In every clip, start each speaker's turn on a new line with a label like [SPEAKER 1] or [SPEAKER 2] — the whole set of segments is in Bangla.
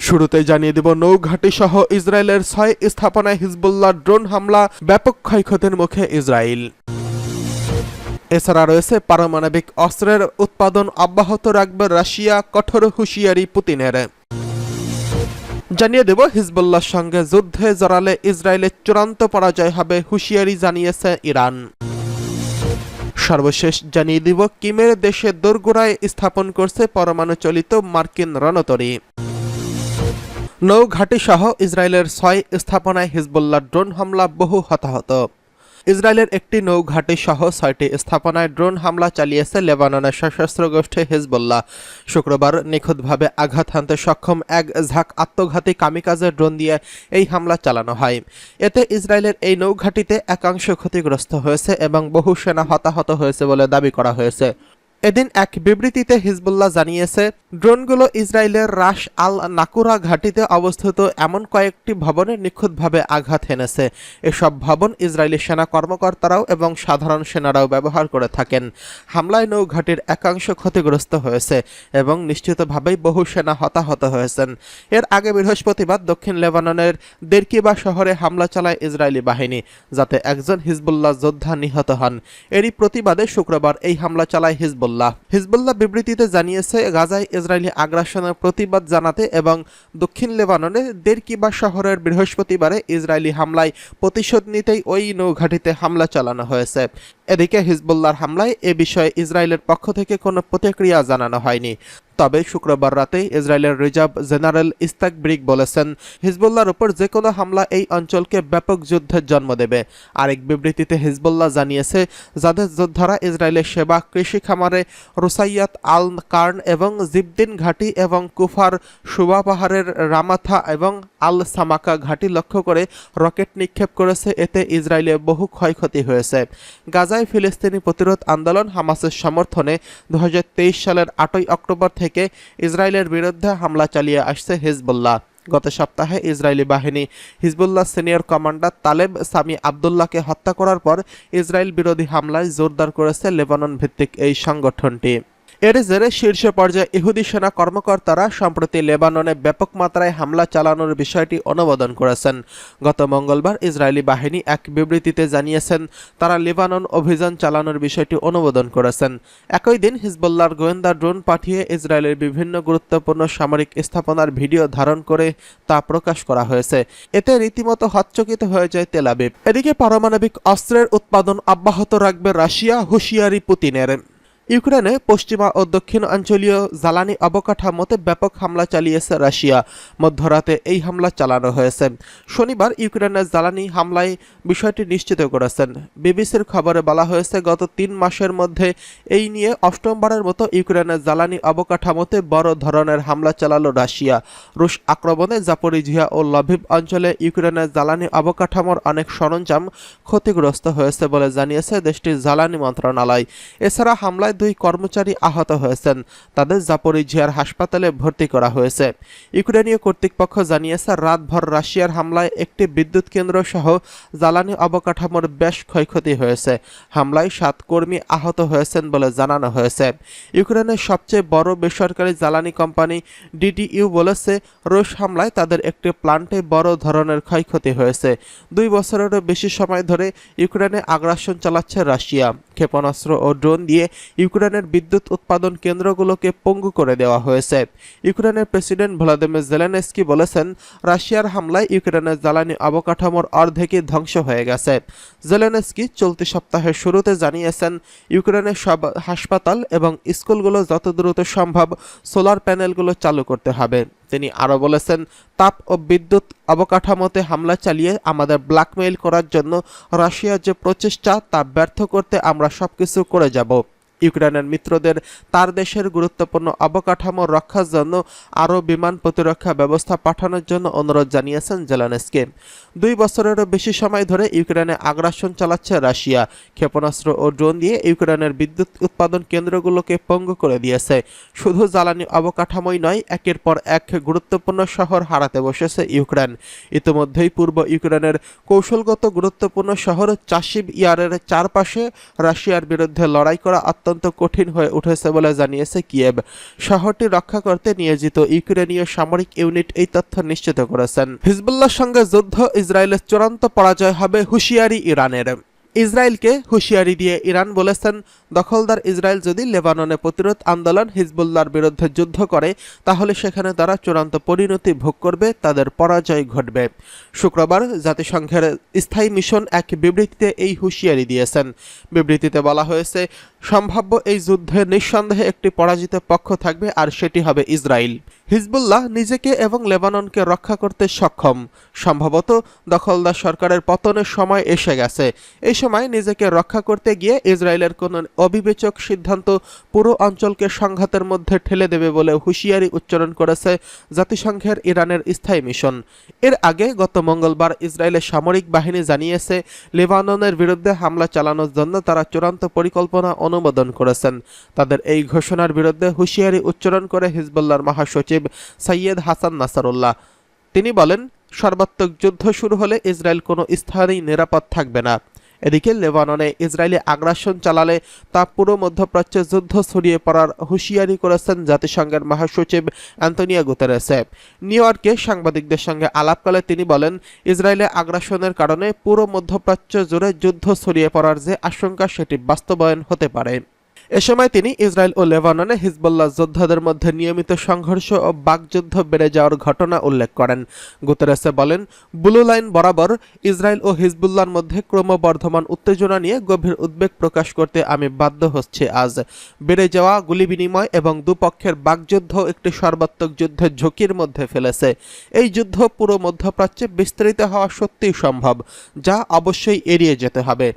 [SPEAKER 1] শুরুতেই জানিয়ে দেব নৌঘাঁটি সহ ইসরায়েলের ৬ স্থাপনায় হিজবুল্লাহ ড্রোন হামলা, ব্যাপক ক্ষয়ক্ষতির মুখে ইসরায়েল। এছাড়া রয়েছে পারমাণবিক অস্ত্রের উৎপাদন অব্যাহত রাখবে রাশিয়া, কঠোর হুঁশিয়ারি পুতিনের। জানিয়ে দেব হিজবুল্লাহর সঙ্গে যুদ্ধে জড়ালে ইসরায়েলের চূড়ান্ত পরাজয় হবে, হুঁশিয়ারি জানিয়েছে ইরান। সর্বশেষ জানিয়ে দিব কিমের দেশে দোরগোড়ায় স্থাপন করছে পরমাণু চালিত মার্কিন রণতরী। নৌঘাঁটি সহ ইসরায়েলের ৬ স্থাপনায় হিজবুল্লাহ ড্রোন হামলা, বহু হতাহত। ইসরায়েলের একটি নৌঘাঁটি সহ ৬টি স্থাপনায় ড্রোন হামলা চালিয়েছে লেবাননের সশস্ত্র গোষ্ঠী হিজবুল্লাহ। শুক্রবার নিখুঁতভাবে আঘাত হানতে সক্ষম এক ঝাঁক আত্মঘাতী কামিকাজের ড্রোন দিয়ে এই হামলা চালানো হয়। এতে ইসরায়েলের এই নৌঘাঁটিতে একাংশ ক্ষতিগ্রস্ত হয়েছে এবং বহু সেনা হতাহত হয়েছে বলে দাবি করা হয়েছে। এদিন এক বিবৃতিতে হিজবুল্লাহ জানিয়েছে, ড্রোনগুলো ইসরায়েলের রাস আল নাকুরা ঘাঁটিতে অবস্থিত এমন কয়েকটি ভবনে নিখুঁতভাবে আঘাত হেনেছে। এসব ভবন ইসরায়েলি সেনা কর্মকর্তারাও এবং সাধারণ সেনারাও ব্যবহার করে থাকেন। হামলায় নৌঘাঁটির একাংশ ক্ষতিগ্রস্ত হয়েছে এবং নিশ্চিতভাবেই বহু সেনা হতাহত হয়েছেন। এর আগে বৃহস্পতিবার দক্ষিণ লেবাননের দেরকিবা শহরে হামলা চালায় ইসরায়েলি বাহিনী, যাতে একজন হিজবুল্লাহ যোদ্ধা নিহত হন। এরই প্রতিবাদে শুক্রবার এই হামলা চালায় হিজবুল্লাহ। বিবৃতিতে জানিয়েছে, গাজায় ইসরায়েলি আগ্রাসনের প্রতিবাদ জানাতে এবং দক্ষিণ লেবাননের দেরকিবা শহরের বৃহস্পতিবারে ইসরায়েলি হামলায় প্রতিশোধ নিতেই ওই নৌঘাঁটিতে হামলা চালানো হয়েছে। এদিকে হিজবুল্লাহর হামলায় এ বিষয়ে ইসরায়েলের পক্ষ থেকে কোনো প্রতিক্রিয়া জানানো হয়নি। তবে শুক্রবার রাতে ইসরায়েলের রিজার্ভ জেনারেল ইস্তাক ব্রিগ বলেছেন, হিজবুল্লাহর উপর যে কোনো হামলা এই অঞ্চলকে ব্যাপক যুদ্ধের জন্ম দেবে। আরেক বিবৃতিতে হিজবুল্লাহ জানিয়েছে, যাদের যোদ্ধারা ইসরায়েলের সেবা কৃষি খামারে রুসাইয়াত আল কার্ন এবং জিবদিন ঘাঁটি এবং কুফার সুবা পাহাড়ের রামাথা এবং আল সামাকা ঘাঁটি লক্ষ্য করে রকেট নিক্ষেপ করেছে, এতে ইসরায়েলে বহু ক্ষয়ক্ষতি হয়েছে। গাজায় ফিলিস্তিনি প্রতিরোধ আন্দোলন হামাসের সমর্থনে 2023 সালের 8 অক্টোবর থেকে ইসরায়েলের বিরুদ্ধে হামলা চালিয়ে আসছে হিজবুল্লাহ। গত সপ্তাহে ইসরায়েলি বাহিনী Hezbollah senior commander Taleb Sami আবদুল্লাহকে হত্যা করার পর ইসরায়েল বিরোধী হামলায় জোরদার করেছে লেবানন ভিত্তিক এই সংগঠনটি। এর জেরে শীর্ষ পর্যায়ে ইহুদি সেনা কর্মকর্তারা সম্প্রতি লেবাননে ব্যাপক মাত্রায় হামলা চালানোর বিষয়টি অনুমোদন করেছেন। গত মঙ্গলবার ইসরায়েলি বাহিনী এক বিবৃতিতে জানিয়েছেন, তারা লেবানন অভিযান চালানোর বিষয়টি অনুমোদন করেছেন। একই দিন হিজবুল্লাহর গোয়েন্দা ড্রোন পাঠিয়ে ইসরায়েলের বিভিন্ন গুরুত্বপূর্ণ সামরিক স্থাপনার ভিডিও ধারণ করে তা প্রকাশ করা হয়েছে। এতে রীতিমতো হতচকিত হয়ে যায় তেল আবিব। এদিকে পারমাণবিক অস্ত্রের উৎপাদন অব্যাহত রাখবে রাশিয়া, হুঁশিয়ারি পুতিনের। ইউক্রেনে পশ্চিমা ও দক্ষিণ অঞ্চলীয় জ্বালানি অবকাঠামোতে ব্যাপক হামলা চালিয়েছে রাশিয়া। মধ্যরাতে এই হামলা চালানো হয়েছে। শনিবার ইউক্রেনের জ্বালানি হামলায় বিষয়টি নিশ্চিত করেছেন। বিবিসির খবরে বলা হয়েছে, গত 3 মাসের মধ্যে এই নিয়ে অষ্টমবারের মতো ইউক্রেনের জ্বালানি অবকাঠামোতে বড় ধরনের হামলা চালালো রাশিয়া। রুশ আক্রমণে জাপোরিজিয়া ও লভিভ অঞ্চলে ইউক্রেনের জ্বালানি অবকাঠামোর অনেক সরঞ্জাম ক্ষতিগ্রস্ত হয়েছে বলে জানিয়েছে দেশটির জ্বালানি মন্ত্রণালয়। এছাড়া হামলায় 2 কর্মচারী আহত হয়েছেন, তাদের জাপোরিজিয়ার হাসপাতালে ভর্তি করা হয়েছে। ইউক্রেনীয় কর্তৃপক্ষ জানিয়েছে, রাতভর রাশিয়ার হামলায় একটি বিদ্যুৎ কেন্দ্র সহ জ্বালানি অবকাঠামোর বেশ ক্ষয়ক্ষতি হয়েছে। হামলায় 7 কর্মী আহত হয়েছেন বলে জানানো হয়েছে। ইউক্রেনের সবচেয়ে বড় বেসরকারি জ্বালানি কোম্পানি ডিডিইউ বলেছে, রুশ হামলায় তাদের একটি প্লান্টে বড় ধরনের ক্ষয়ক্ষতি হয়েছে। 2 বছরেরও বেশি সময় ধরে ইউক্রেনে আগ্রাসন চালাচ্ছে রাশিয়া। ক্ষেপণাস্ত্র ও ড্রোন দিয়ে ইউক্রেনের বিদ্যুৎ উৎপাদন কেন্দ্রগুলোকে পঙ্গু করে দেওয়া হয়েছে। ইউক্রেনের প্রেসিডেন্ট ভলোদিমির জেলেনস্কি বলেছেন, রাশিয়ার হামলায় ইউক্রেনের জ্বালানি অবকাঠামোর অর্ধেকই ধ্বংস হয়ে গেছে। জেলেনস্কি চলতি সপ্তাহের শুরুতে জানিয়েছেন, ইউক্রেনের সব হাসপাতাল এবং স্কুলগুলো যত দ্রুত সম্ভব সোলার প্যানেলগুলো চালু করতে হবে। তিনি আরও বলেছেন, তাপ ও বিদ্যুৎ অবকাঠামোতে হামলা চালিয়ে আমাদের ব্ল্যাকমেইল করার জন্য রাশিয়ার যে প্রচেষ্টা তা ব্যর্থ করতে আমরা সবকিছু করে যাব। ইউক্রেনের মিত্রদের তার দেশের গুরুত্বপূর্ণ অবকাঠামো রক্ষার জন্য আরও বিমান প্রতিরক্ষা ব্যবস্থা পাঠানোর জন্য অনুরোধ জানিয়েছেন জেলেনস্কি। 2 বছরেরও বেশি সময় ধরে ইউক্রেনে আগ্রাসন চালাচ্ছে রাশিয়া। ক্ষেপণাস্ত্র ও ড্রোন দিয়ে ইউক্রেনের বিদ্যুৎ উৎপাদন কেন্দ্রগুলোকে পঙ্গু করে দিয়েছে। শুধু জ্বালানি অবকাঠামোই নয়, একের পর এক গুরুত্বপূর্ণ শহর হারাতে বসেছে ইউক্রেন। ইতিমধ্যেই পূর্ব ইউক্রেনের কৌশলগত গুরুত্বপূর্ণ শহর চাশিব ইয়ারের চারপাশে রাশিয়ার বিরুদ্ধে লড়াই করা অত্যন্ত কঠিন হয়ে উঠেছে বলে জানিয়েছে কিয়েভ। শহরটি রক্ষা করতে নিয়োজিত ইউক্রেনীয় সামরিক ইউনিট এই তথ্য নিশ্চিত করেছেন। হিজবুল্লাহর সঙ্গে যুদ্ধ ইসরায়েলের চূড়ান্ত পরাজয় হবে, হুঁশিয়ারি ইরানের। ইসরায়েলকে হুঁশিয়ারি দিয়ে ইরান বলেছেন, দখলদার ইসরায়েল যদি লেবাননে প্রতিরোধ আন্দোলন হিজবুল্লাহর বিরুদ্ধে যুদ্ধ করে তাহলে সেখানে তারা চূড়ান্ত পরিণতি ভোগ করবে, তাদের পরাজয় ঘটবে। শুক্রবার জাতিসংঘের স্থায়ী মিশন এক বিবৃতিতে এই হুঁশিয়ারি দিয়েছেন। বিবৃতিতে বলা হয়েছে, সম্ভাব্য এই যুদ্ধে নিঃসন্দেহে একটি পরাজিত পক্ষ থাকবে, আর সেটি হবে ইসরায়েল। হিজবুল্লাহ নিজেকে এবং লেবাননকে রক্ষা করতে সক্ষম। সম্ভবত দখলদার সরকারের পতনের সময় এসে গেছে। এই সময় নিজেকে রক্ষা করতে গিয়ে ইসরায়েলের কোনো অবিবেচক সিদ্ধান্ত পুরো অঞ্চলকে সংঘাতের মধ্যে ঠেলে দেবে বলে হুঁশিয়ারি উচ্চারণ করেছে জাতিসংঘের ইরানের স্থায়ী মিশন। এর আগে গত মঙ্গলবার ইসরায়েলের সামরিক বাহিনী জানিয়েছে, লেবাননের বিরুদ্ধে হামলা চালানোর জন্য তারা চূড়ান্ত পরিকল্পনা অনুমোদন করেছেন। তাদের এই ঘোষণার বিরুদ্ধে হুঁশিয়ারি উচ্চারণ করে হিজবুল্লাহর মহাসচিব সৈয়দ হাসান নাসরুল্লাহ। তিনি বলেন, সর্বাত্মক যুদ্ধ শুরু হলে ইসরায়েল কোনো স্থানেই নিরাপদ থাকবে না। এদিকে লেবাননে ইসরায়েলি আগ্রাসন চালালে তা পুরো মধ্যপ্রাচ্যে যুদ্ধ ছড়িয়ে পড়ার হুঁশিয়ারি করেছেন জাতিসংঘের মহাসচিব অ্যান্তোনিও গুতেরেসে। নিউ ইয়র্কে সাংবাদিকদের সঙ্গে আলাপকালে তিনি বলেন, ইসরায়েলে আগ্রাসনের কারণে পুরো মধ্যপ্রাচ্য জুড়ে যুদ্ধ ছড়িয়ে পড়ার যে আশঙ্কা সেটি বাস্তবায়ন হতে পারে। এ সময় তিনি ইসরায়েল ও লেবাননে হিজবুল্লাহ যোদ্ধাদের মধ্যে নিয়মিত সংঘর্ষ ও বাকযুদ্ধ বেড়ে যাওয়ার ঘটনা উল্লেখ করেন। গুতেরেসে বলেন, ব্লু লাইন বরাবর ইসরায়েল ও হিজবুল্লাহর মধ্যে ক্রমবর্ধমান উত্তেজনা নিয়ে গভীর উদ্বেগ প্রকাশ করতে আমি বাধ্য হচ্ছি। আজ বেড়ে যাওয়া গুলি বিনিময় এবং দুপক্ষের বাকযুদ্ধ একটি সর্বাত্মক যুদ্ধের ঝুঁকির মধ্যে ফেলেছে। এই যুদ্ধ পুরো মধ্যপ্রাচ্যে বিস্তৃত হওয়া সত্যিই সম্ভব, যা অবশ্যই এড়িয়ে যেতে হবে।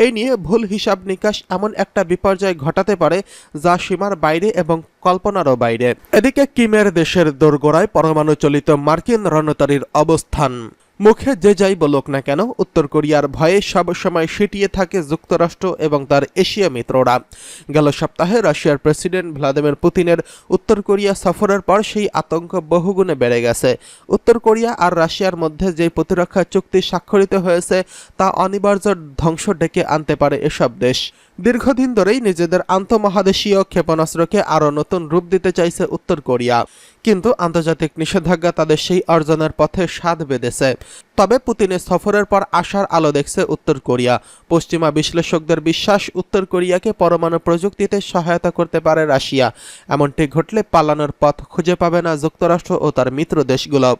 [SPEAKER 1] এই নিয়ে ভুল হিসাব নিকাশ এমন একটা বিপর্যয় ঘটাতে পারে যা সীমার বাইরে এবং কল্পনারও বাইরে। এদিকে কিমের দেশের দোরগোড়ায় পরমাণু চালিত মার্কিন রণতরীর অবস্থান। মুখে যে যাই বলুক না কেন, উত্তর কোরিয়ার ভয়ে সবসময় সিটিয়ে থাকে যুক্তরাষ্ট্র এবং তার এশীয় মিত্ররা। গেল সপ্তাহে রাশিয়ার প্রেসিডেন্ট ভ্লাদিমির পুতিনের উত্তর কোরিয়া সফরের পর সেই আতঙ্ক বহুগুণে বেড়ে গেছে। উত্তর কোরিয়া আর রাশিয়ার মধ্যে যে প্রতিরক্ষা চুক্তি স্বাক্ষরিত হয়েছে তা অনিবার্য ধ্বংস ডেকে আনতে পারে এসব দেশ। দীর্ঘদিন ধরেই নিজেদের আন্তঃমহাদেশীয় ক্ষেপণাস্ত্রকে আরও নতুন রূপ দিতে চাইছে উত্তর কোরিয়া, কিন্তু আন্তর্জাতিক নিষেধাজ্ঞা তাদের সেই অর্জনের পথে সাধ বেঁধেছে। তবে পুতিনের সফরের পর আশার আলো দেখছে উত্তর কোরিয়া। পশ্চিমা বিশ্লেষকদের বিশ্বাস, উত্তর কোরিয়াকে পরমাণু প্রযুক্তিতে সহায়তা করতে পারে রাশিয়া। এমনটি ঘটলে পালানোর পথ খুঁজে পাবে না যুক্তরাষ্ট্র ও তার মিত্র দেশগুলো।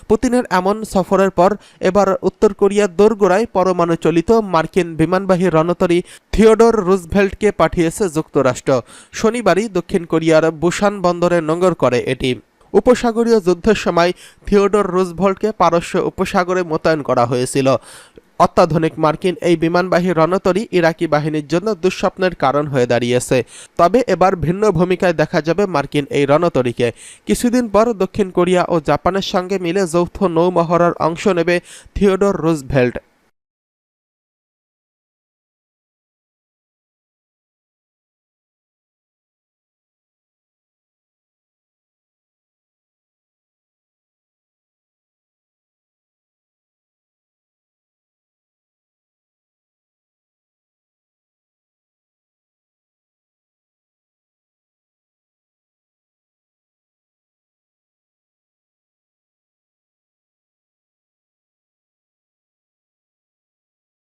[SPEAKER 1] পুতিনের এমন সফরের পর এবার উত্তর কোরিয়ার দোরগোড়ায় পরমাণু চালিত মার্কিন বিমানবাহী রণতরী থিওডর রুজভেল্টকে পাঠিয়েছে যুক্তরাষ্ট্র। শনিবারই দক্ষিণ কোরিয়ার বুসান বন্দরে নোঙর করে এটি। উপসাগরীয় যুদ্ধের সময় থিওডর রুজভেল্টকে পারস্য উপসাগরে মোতায়েন করা হয়েছিল। অত্যাধুনিক মার্কিন এই বিমানবাহী রণতরী ইরাকি বাহিনীর জন্য দুঃস্বপ্নের কারণ হয়ে দাঁড়িয়েছে। তবে এবার ভিন্ন ভূমিকায় দেখা যাবে মার্কিন এই রণতরীকে। কিছুদিন পর দক্ষিণ কোরিয়া ও জাপানের সঙ্গে মিলে যৌথ নৌমহড়ার অংশ নেবে থিওডর রুজভেল্ট।